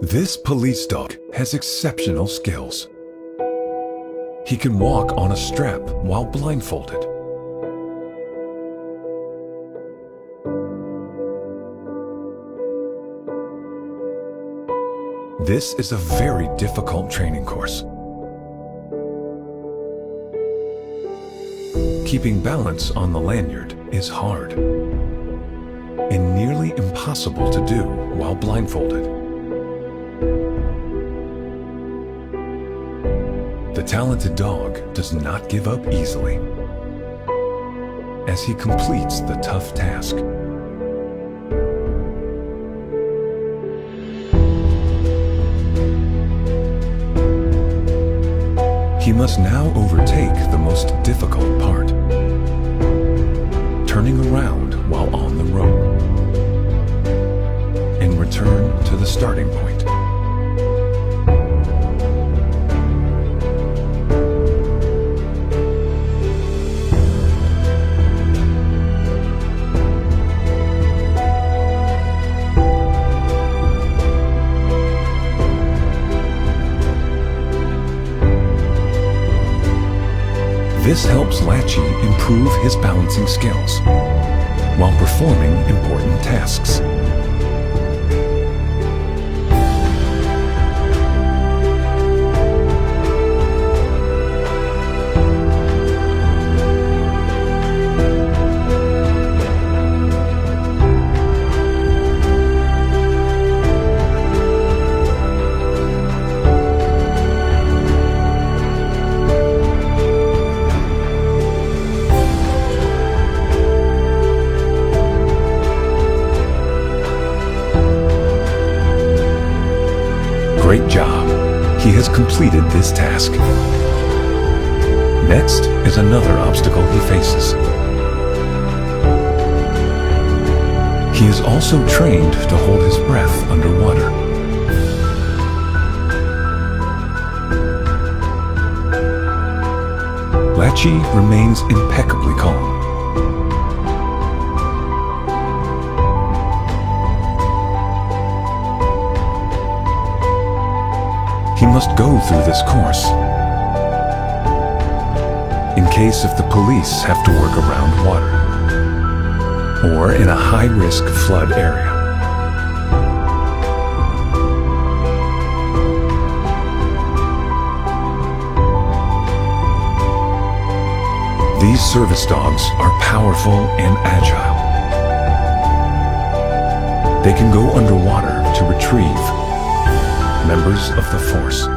This police dog has exceptional skills. He can walk on a strap while blindfolded. This is a very difficult training course. Keeping balance on the lanyard is hard and nearly impossible to do while blindfolded. The talented dog does not give up easily as he completes the tough task. He must now overtake the most difficult part, turning around while on the rope, and return to the starting point. This helps Latchie improve his balancing skills while performing important tasks. Great job! He has completed this task. Next is another obstacle he faces. He is also trained to hold his breath underwater. Latchie remains impeccably calm. He must go through this course in case if the police have to work around water or in a high-risk flood area. These service dogs are powerful and agile. They can go underwater to retrieve members of the force.